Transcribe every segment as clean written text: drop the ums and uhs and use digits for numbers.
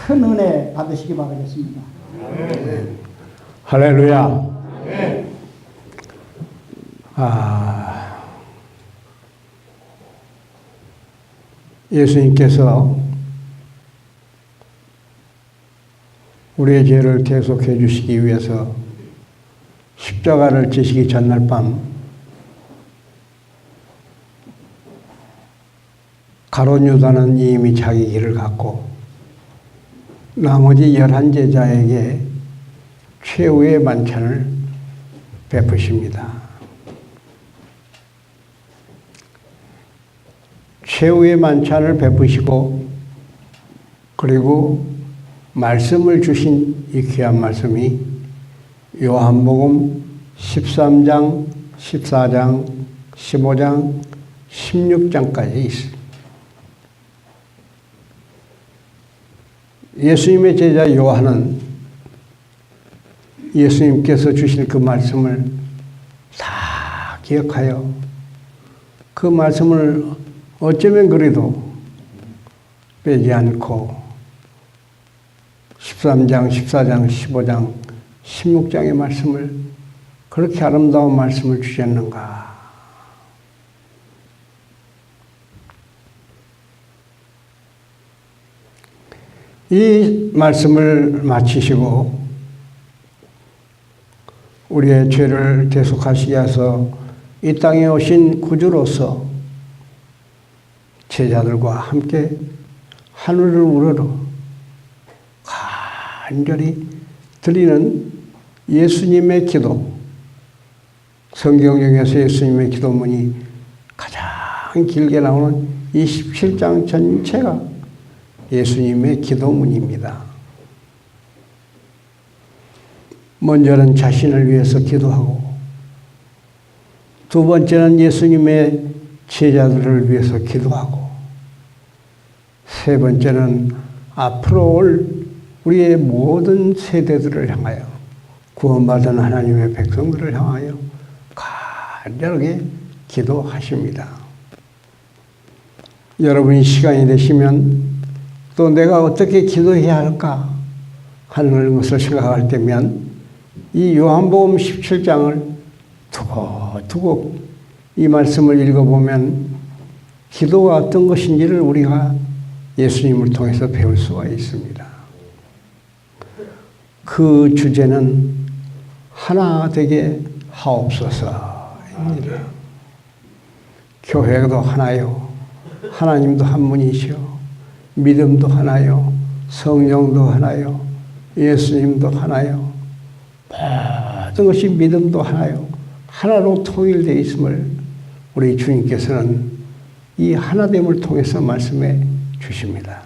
큰 은혜 받으시기 바라겠습니다. 할렐루야. 예수님께서 우리의 죄를 대속해 주시기 위해서 십자가를 지시기 전날 밤 가룟 유다는 이미 자기 길을 갔고 나머지 11제자에게 최후의 만찬을 베푸십니다. 최후의 만찬을 베푸시고 그리고 말씀을 주신 이 귀한 말씀이 요한복음 13장, 14장, 15장, 16장까지 있습니다. 예수님의 제자 요한은 예수님께서 주신 그 말씀을 다 기억하여 그 말씀을 어쩌면 그래도 빼지 않고 13장, 14장, 15장, 16장의 말씀을 그렇게 아름다운 말씀을 주셨는가. 이 말씀을 마치시고 우리의 죄를 대속하시기 위해서 이 땅에 오신 구주로서 제자들과 함께 하늘을 우러러 간절히 드리는 예수님의 기도, 성경 중에서 예수님의 기도문이 가장 길게 나오는 27장 전체가 예수님의 기도문입니다. 먼저는 자신을 위해서 기도하고 두 번째는 예수님의 제자들을 위해서 기도하고 세 번째는 앞으로 올 우리의 모든 세대들을 향하여 구원받은 하나님의 백성들을 향하여 간절하게 기도하십니다. 여러분이 시간이 되시면 또 내가 어떻게 기도해야 할까 하는 것을 생각할 때면 이 요한복음 17장을 두고 이 말씀을 읽어보면 기도가 어떤 것인지를 우리가 예수님을 통해서 배울 수가 있습니다. 그 주제는 하나 되게 하옵소서입니다. 교회도 하나요. 하나님도 한 분이시오. 믿음도 하나요. 성령도 하나요. 예수님도 하나요. 모든 것이 믿음도 하나요. 하나로 통일되어 있음을 우리 주님께서는 이 하나됨을 통해서 말씀해 주십니다.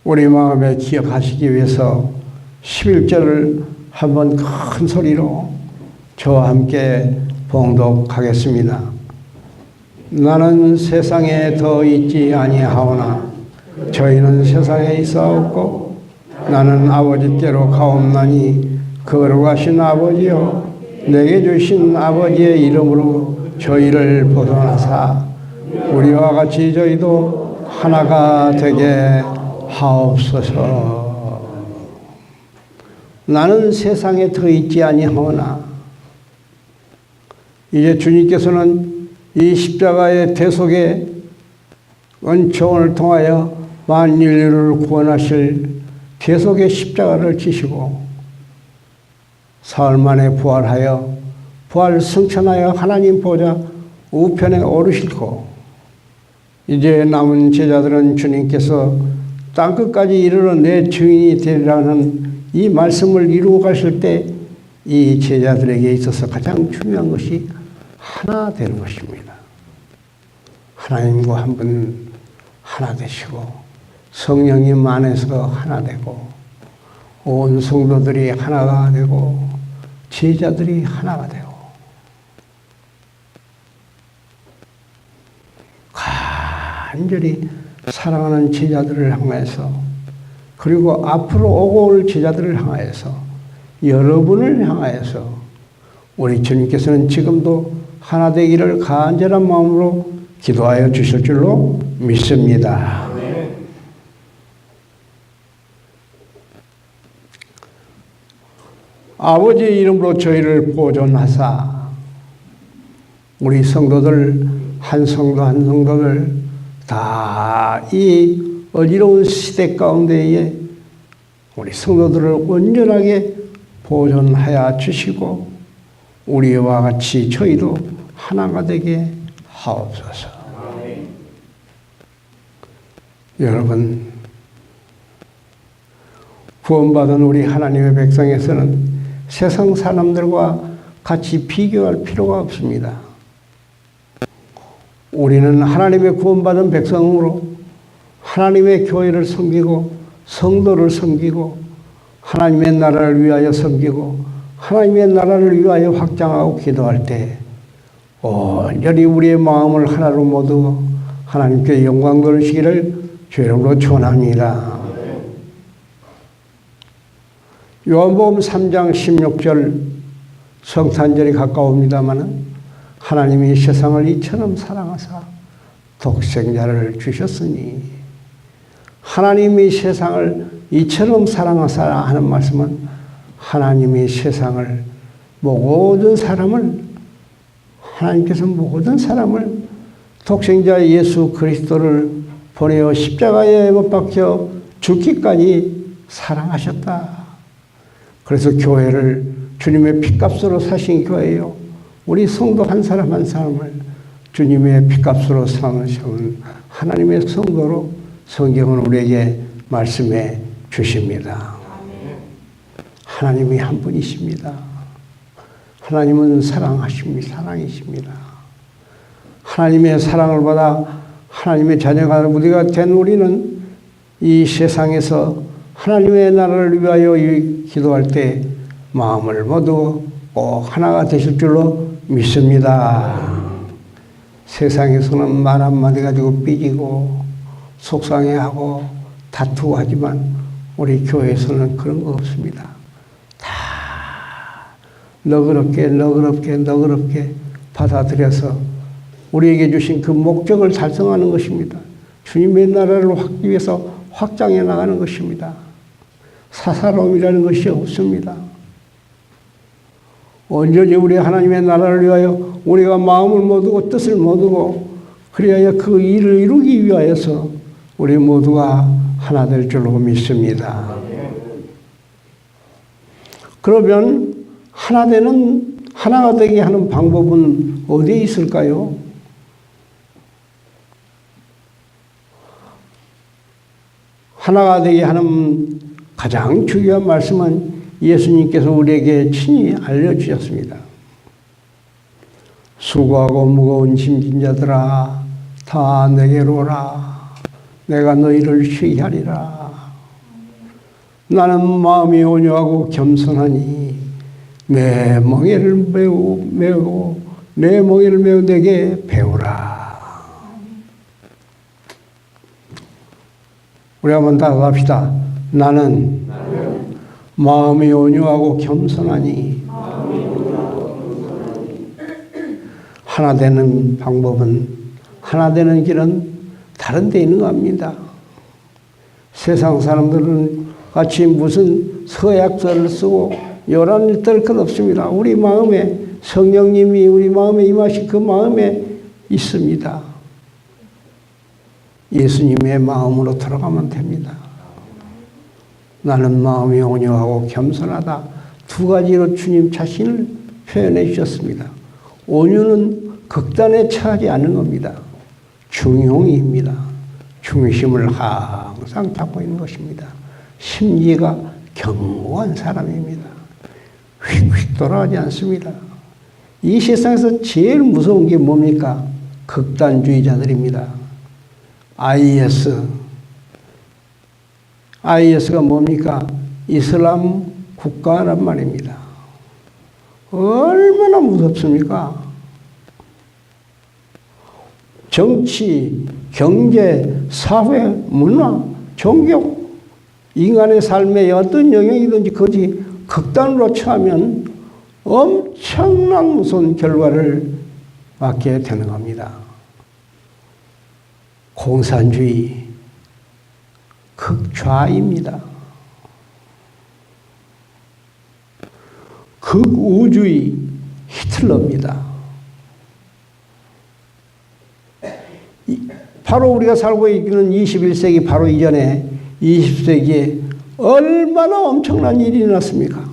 우리 마음에 기억하시기 위해서 11절을 한번 큰 소리로 저와 함께 봉독하겠습니다. 나는 세상에 더 있지 아니하오나 저희는 세상에 있사옵고 나는 아버지께로 가옵나니 거룩하신 아버지여 내게 주신 아버지의 이름으로 저희를 보존하사 우리와 같이 저희도 하나가 되게 하옵소서. 나는 세상에 더 있지 아니하오나 이제 주님께서는 이 십자가의 대속의 은총을 통하여 만인류를 구원하실 대속의 십자가를 지시고 사흘 만에 부활하여 부활 승천하여 하나님 보좌 우편에 오르시고 이제 남은 제자들은 주님께서 땅끝까지 이르러 내 증인이 되리라는 이 말씀을 이루어 가실 때 이 제자들에게 있어서 가장 중요한 것이 하나 되는 것입니다. 하나님과 한 분 하나 되시고 성령님 안에서 하나 되고 온 성도들이 하나가 되고 제자들이 하나가 되고 간절히 사랑하는 제자들을 향해서 그리고 앞으로 오고 올 제자들을 향하여서 여러분을 향하여서 우리 주님께서는 지금도 하나 되기를 간절한 마음으로 기도하여 주실 줄로 믿습니다. 아버지의 이름으로 저희를 보존하사 우리 성도들 한 성도 한 성도들 다 이 어지러운 시대 가운데에 우리 성도들을 온전하게 보존하여 주시고 우리와 같이 저희도 하나가 되게 하옵소서. 여러분, 구원받은 우리 하나님의 백성에서는 세상 사람들과 같이 비교할 필요가 없습니다. 우리는 하나님의 구원받은 백성으로 하나님의 교회를 섬기고 성도를 섬기고 하나님의 나라를 위하여 섬기고 하나님의 나라를 위하여 확장하고 기도할 때 온전히 우리의 마음을 하나로 모두 하나님께 영광 돌리시기를 주의 이름으로 축원합니다. 요한복음 3장 16절 성탄절이 가까웁니다마는 하나님이 세상을 이처럼 사랑하사 독생자를 주셨으니 하나님이 세상을 이처럼 사랑하사 하는 말씀은 하나님이 세상을 모든 사람을 하나님께서 모든 사람을 독생자 예수 그리스도를 보내어 십자가에 못 박혀 죽기까지 사랑하셨다. 그래서 교회를 주님의 핏값으로 사신 교회요. 우리 성도 한 사람 한 사람을 주님의 핏값으로 삼으신 하나님의 성도로 성경은 우리에게 말씀해 주십니다. 하나님이 한 분이십니다. 하나님은 사랑이십니다. 하나님의 사랑을 받아 하나님의 자녀가 우리가 된 우리는 이 세상에서 하나님의 나라를 위하여 기도할 때 마음을 모두 꼭 하나가 되실 줄로 믿습니다. 세상에서는 말 한마디 가지고 삐지고 속상해하고 다투고 하지만 우리 교회에서는 그런 거 없습니다. 다 너그럽게 받아들여서 우리에게 주신 그 목적을 달성하는 것입니다. 주님의 나라를 확기 위해서 확장해 나가는 것입니다. 사사로움이라는 것이 없습니다. 온전히 우리 하나님의 나라를 위하여 우리가 마음을 모두고 뜻을 모두고 그리하여 그 일을 이루기 위하여서 우리 모두가 하나 될 줄로 믿습니다. 그러면 하나가 되게 하는 방법은 어디에 있을까요? 하나가 되게 하는 가장 중요한 말씀은 예수님께서 우리에게 친히 알려주셨습니다. 수고하고 무거운 짐진 자들아 다 내게로 오라. 내가 너희를 쉬게 하리라. 나는 마음이 온유하고 겸손하니 내 멍에를 메우고 내 멍에를 메우 내게 배우라. 우리 한번 다 합시다. 나는 마음이 온유하고 겸손하니 하나 되는 방법은 하나 되는 길은 다른 데 있는 겁니다. 세상 사람들은 같이 무슨 서약서를 쓰고 요란을 떨 것 없습니다. 우리 마음에 성령님이 우리 마음에 임하신 그 마음에 있습니다. 예수님의 마음으로 들어가면 됩니다. 나는 마음이 온유하고 겸손하다. 두 가지로 주님 자신을 표현해 주셨습니다. 온유는 극단에 처하지 않는 겁니다. 중용입니다. 중심을 항상 잡고 있는 것입니다. 심지가 견고한 사람입니다. 휙휙 돌아가지 않습니다. 이 세상에서 제일 무서운 게 뭡니까? 극단주의자들입니다. IS가 뭡니까? 이슬람 국가란 말입니다. 얼마나 무섭습니까? 정치, 경제, 사회, 문화, 종교, 인간의 삶에 어떤 영역이든지 거기 극단으로 처하면 엄청난 무서운 결과를 맞게 되는 겁니다. 공산주의, 극좌입니다. 극우주의 히틀러입니다. 바로 우리가 살고 있는 21세기 바로 이전에 20세기에 얼마나 엄청난 일이 일어났습니까?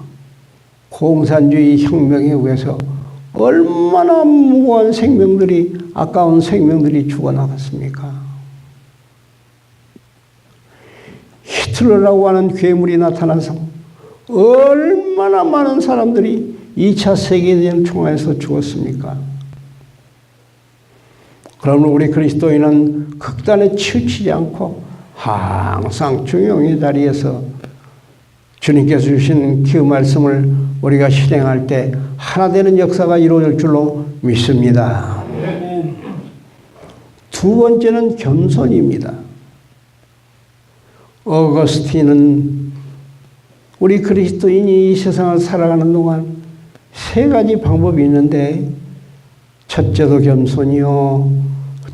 공산주의 혁명에 의해서 얼마나 무고한 생명들이, 아까운 생명들이 죽어나갔습니까? 히틀러라고 하는 괴물이 나타나서 얼마나 많은 사람들이 2차 세계대전 총알에서 죽었습니까? 그러면 우리 그리스도인은 극단에 치우치지 않고 항상 중용의 자리에서 주님께서 주신 그 말씀을 우리가 실행할 때 하나 되는 역사가 이루어질 줄로 믿습니다. 두 번째는 겸손입니다. 어거스틴은 우리 그리스도인이 이 세상을 살아가는 동안 세 가지 방법이 있는데, 첫째도 겸손이요,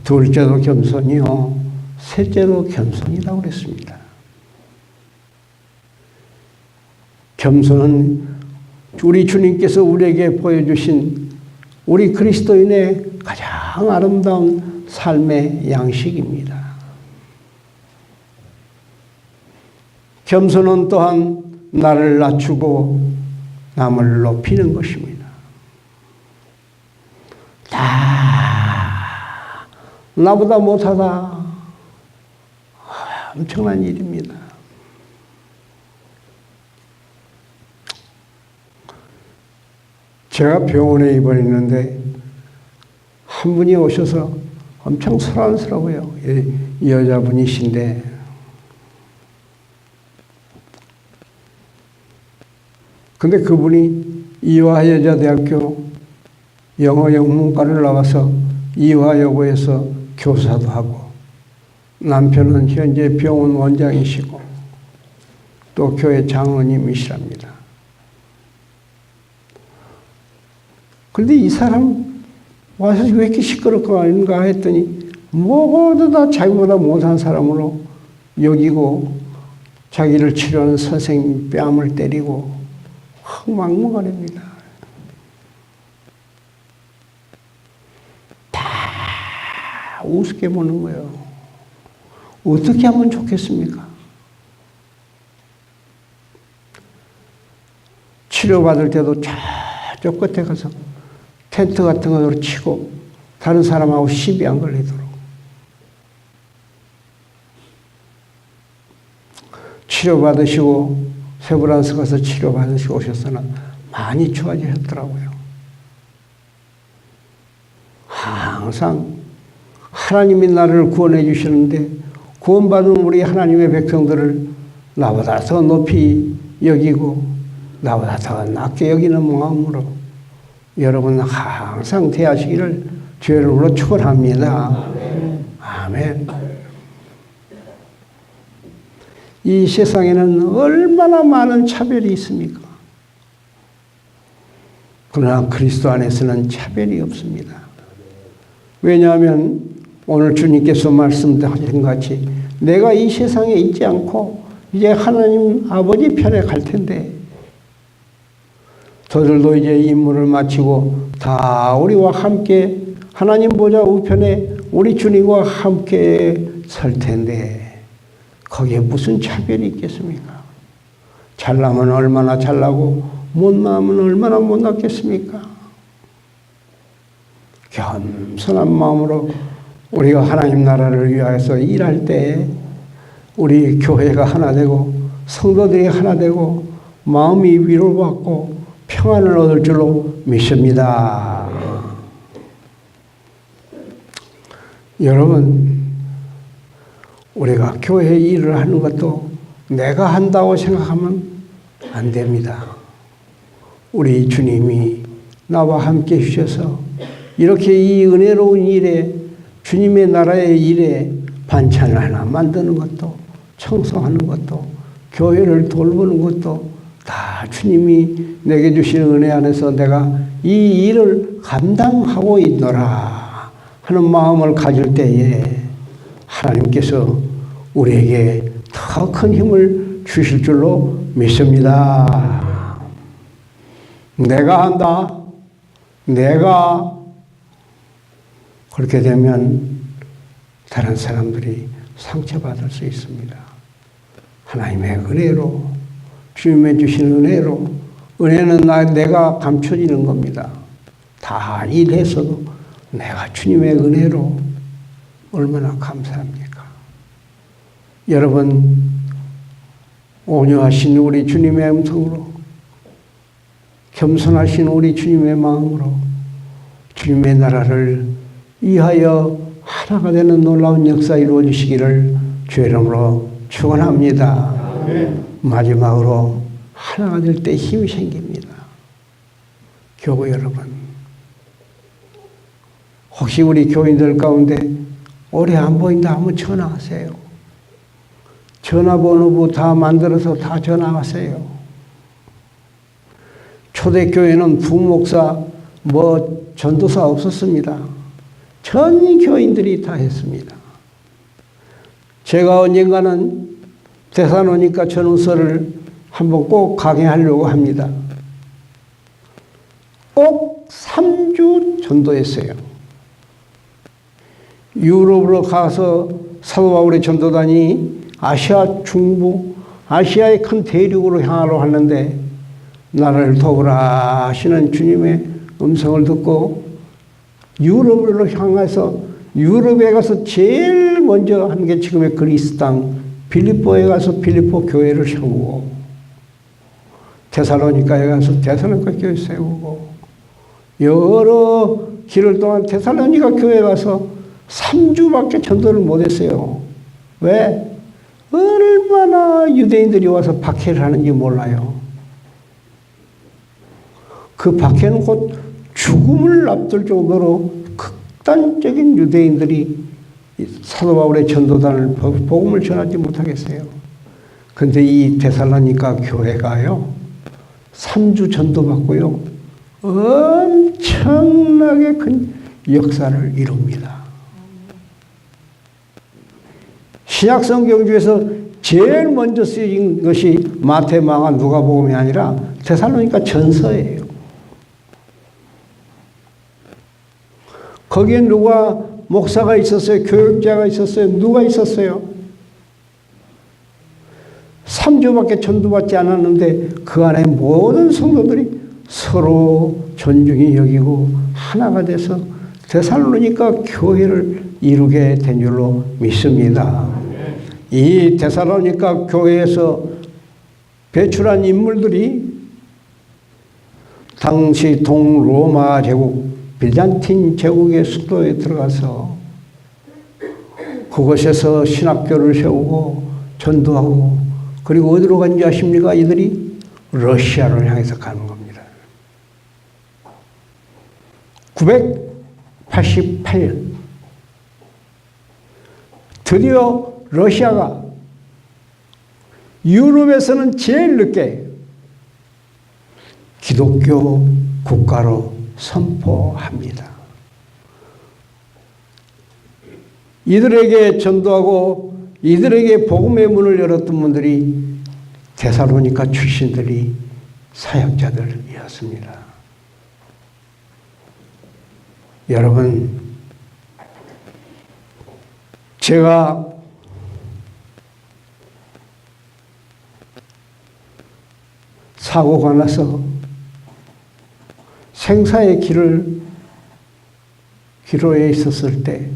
둘째도 겸손이요, 셋째도 겸손이라고 그랬습니다. 겸손은 우리 주님께서 우리에게 보여주신 우리 그리스도인의 가장 아름다운 삶의 양식입니다. 겸손은 또한 나를 낮추고 남을 높이는 것입니다. 다 나보다 못하다. 엄청난 일입니다. 제가 병원에 입원했는데 한 분이 오셔서 엄청 소란스러워요. 여자분이신데 근데 그분이 이화여자대학교 영어영문과를 나와서 이화여고에서 교사도 하고, 남편은 현재 병원 원장이시고 또 교회 장로님이시랍니다. 그런데 이 사람 와서 왜 이렇게 시끄럽는가 했더니 모두 다 자기보다 못한 사람으로 여기고 자기를 치료하는 선생님 뺨을 때리고 막무가내입니다. 다 우습게 보는 거예요. 어떻게 하면 좋겠습니까? 치료받을 때도 저쪽 끝에 가서 텐트 같은 거로 치고 다른 사람하고 시비 안 걸리도록. 치료받으시고 세브란스 가서 치료받으시고 오셨으나 많이 좋아지셨더라고요. 항상 하나님이 나를 구원해 주시는데 구원받은 우리 하나님의 백성들을 나보다 더 높이 여기고 나보다 더 낮게 여기는 마음으로 여러분 항상 대하시기를 주의 이름으로 축원합니다. 아멘. 이 세상에는 얼마나 많은 차별이 있습니까? 그러나 그리스도 안에서는 차별이 없습니다. 왜냐하면 오늘 주님께서 말씀하신 것 같이 내가 이 세상에 있지 않고 이제 하나님 아버지 편에 갈 텐데, 저들도 이제 임무를 마치고 다 우리와 함께 하나님 보좌 우편에 우리 주님과 함께 설 텐데 거기에 무슨 차별이 있겠습니까? 잘나면 얼마나 잘나고 못나면 얼마나 못났겠습니까? 겸손한 마음으로 우리가 하나님 나라를 위하여서 일할 때 우리 교회가 하나 되고 성도들이 하나 되고 마음이 위로받고 평안을 얻을 줄로 믿습니다. 여러분, 우리가 교회 일을 하는 것도 내가 한다고 생각하면 안 됩니다. 우리 주님이 나와 함께 해주셔서 이렇게 이 은혜로운 일에, 주님의 나라의 일에 반찬을 하나 만드는 것도, 청소하는 것도, 교회를 돌보는 것도 다 주님이 내게 주신 은혜 안에서 내가 이 일을 감당하고 있노라 하는 마음을 가질 때에 하나님께서 우리에게 더 큰 힘을 주실 줄로 믿습니다. 내가 한다. 내가 그렇게 되면 다른 사람들이 상처받을 수 있습니다. 하나님의 은혜로, 주님의 주신 은혜로, 은혜는 내가 감춰지는 겁니다. 다 일해서도 내가 주님의 은혜로 얼마나 감사합니까? 여러분, 온유하신 우리 주님의 음성으로, 겸손하신 우리 주님의 마음으로 주님의 나라를 위하여 하나가 되는 놀라운 역사 이루어지시기를 주의 이름으로 축원합니다. 마지막으로 하나가 될 때 힘이 생깁니다. 교우 여러분, 혹시 우리 교인들 가운데 오래 안 보인다 하면 전화하세요. 전화번호부 다 만들어서 다 전화하세요. 초대교회는 부목사, 전도사 없었습니다. 전 교인들이 다 했습니다. 제가 언젠가는 데살로니가 전후서를 한번 꼭 강의하려고 합니다. 꼭 3주 전도했어요. 유럽으로 가서 사도 바울의 전도단이 아시아 중부, 아시아의 큰 대륙으로 향하러 하는데 나를 도우라 하시는 주님의 음성을 듣고 유럽으로 향해서 유럽에 가서 제일 먼저 한 게 지금의 그리스 땅 빌립보에 가서 빌립보 교회를 세우고 데살로니가에 가서 데살로니가 교회 세우고 여러 길을 동안 데살로니가 교회에 가서 3주밖에 전도를 못했어요. 왜? 얼마나 유대인들이 와서 박해를 하는지 몰라요. 그 박해는 곧 죽음을 앞둘 정도로 극단적인 유대인들이 사도 바울의 전도단을 복음을 전하지 못하겠어요. 그런데 이 데살로니가 교회가요 3주 전도받고요 엄청나게 큰 역사를 이룹니다. 신약 성경 중에서 제일 먼저 쓰인 것이 마태, 마가, 누가복음이 아니라 데살로니가 전서예요. 거기에 누가 목사가 있었어요? 교육자가 있었어요? 누가 있었어요? 3주밖에 전도받지 않았는데 그 안에 모든 성도들이 서로 존중히 여기고 하나가 돼서 데살로니가 교회를 이루게 된 줄로 믿습니다. 이 데살로니가 교회에서 배출한 인물들이 당시 동로마 제국 빌잔틴 제국의 수도에 들어가서 그곳에서 신학교를 세우고 전도하고 그리고 어디로 간지 아십니까? 이들이 러시아를 향해서 가는 겁니다. 988년 드디어 러시아가 유럽에서는 제일 늦게 기독교 국가로 선포합니다. 이들에게 전도하고 이들에게 복음의 문을 열었던 분들이 데살로니가 출신들이 사역자들이었습니다. 여러분, 제가 사고가 나서 생사의 기로에 있었을 때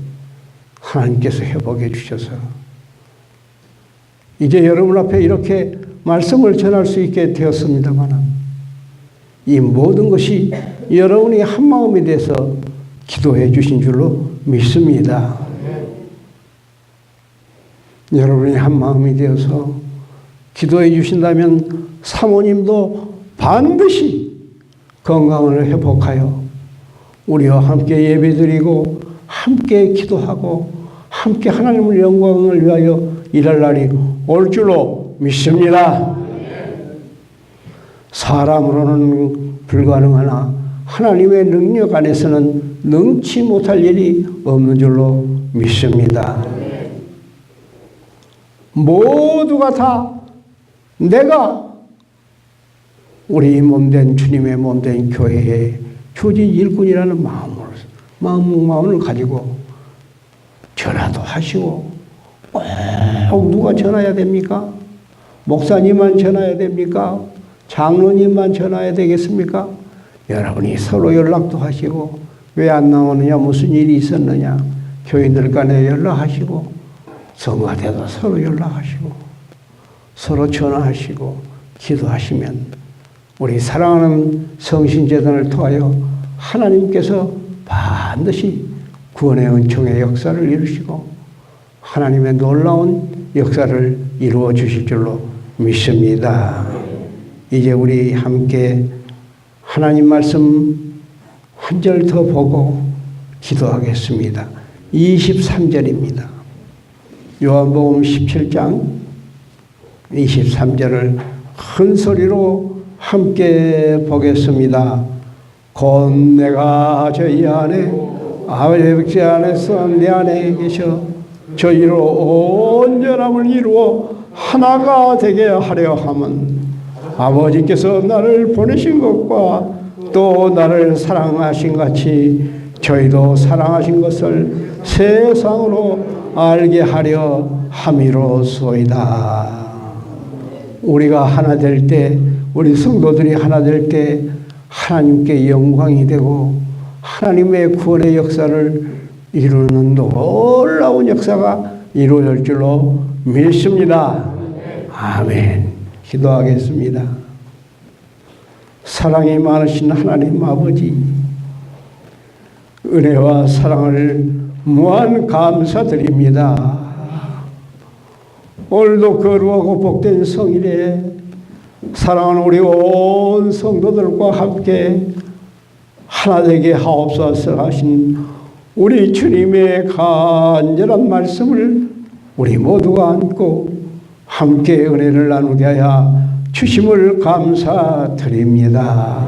하나님께서 회복해 주셔서 이제 여러분 앞에 이렇게 말씀을 전할 수 있게 되었습니다만 이 모든 것이 여러분이 한마음이 돼서 기도해 주신 줄로 믿습니다. 여러분이 한마음이 되어서 기도해 주신다면 사모님도 반드시 건강을 회복하여 우리와 함께 예배드리고 함께 기도하고 함께 하나님의 영광을 위하여 일할 날이 올 줄로 믿습니다. 사람으로는 불가능하나 하나님의 능력 안에서는 능치 못할 일이 없는 줄로 믿습니다. 모두가 다 내가 우리 몸된 주님의 몸된 교회에 교진 일꾼이라는 마음을 가지고 전화도 하시고, 꼭 누가 전화해야 됩니까? 목사님만 전화해야 됩니까? 장로님만 전화해야 되겠습니까? 여러분이 서로 연락도 하시고, 왜 안 나오느냐, 무슨 일이 있었느냐, 교인들 간에 연락하시고, 성가대도 서로 연락하시고, 서로 전화하시고, 기도하시면 우리 사랑하는 성신재단을 통하여 하나님께서 반드시 구원의 은총의 역사를 이루시고 하나님의 놀라운 역사를 이루어 주실 줄로 믿습니다. 이제 우리 함께 하나님 말씀 한 절 더 보고 기도하겠습니다. 23절입니다. 요한복음 17장 23절을 큰 소리로 함께 보겠습니다. 곧 내가 저희 안에 아버지 안에서 내 안에 계셔 저희로 온전함을 이루어 하나가 되게 하려 함은 아버지께서 나를 보내신 것과 또 나를 사랑하신 같이 저희도 사랑하신 것을 세상으로 알게 하려 함이로소이다. 우리가 하나 될 때, 우리 성도들이 하나 될 때 하나님께 영광이 되고 하나님의 구원의 역사를 이루는 놀라운 역사가 이루어질 줄로 믿습니다. 아멘. 기도하겠습니다. 사랑이 많으신 하나님 아버지, 은혜와 사랑을 무한 감사드립니다. 오늘도 거룩하고 복된 성일에 사랑하는 우리 온 성도들과 함께 하나 되게 하옵소서 하신 우리 주님의 간절한 말씀을 우리 모두가 안고 함께 은혜를 나누게 하여 주심을 감사드립니다.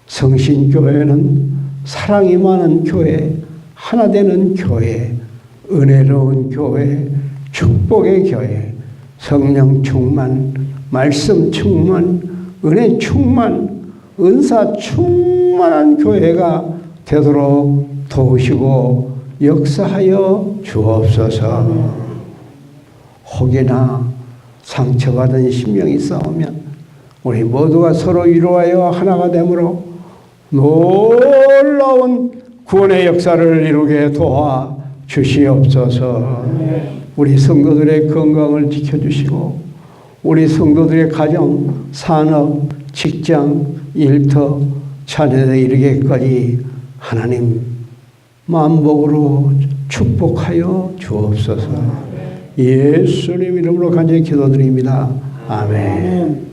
성신교회는 사랑이 많은 교회, 하나 되는 교회, 은혜로운 교회, 축복의 교회, 성령 충만, 말씀 충만, 은혜 충만, 은사 충만한 교회가 되도록 도우시고 역사하여 주옵소서. 혹여나 상처받은 심령이 싸우면 우리 모두가 서로 위로하여 하나가 되므로 놀라운 구원의 역사를 이루게 도와 주시옵소서. 우리 성도들의 건강을 지켜주시고 우리 성도들의 가정, 산업, 직장, 일터, 자녀에 이르기까지 하나님 만복으로 축복하여 주옵소서. 예수님 이름으로 간절히 기도드립니다. 아멘.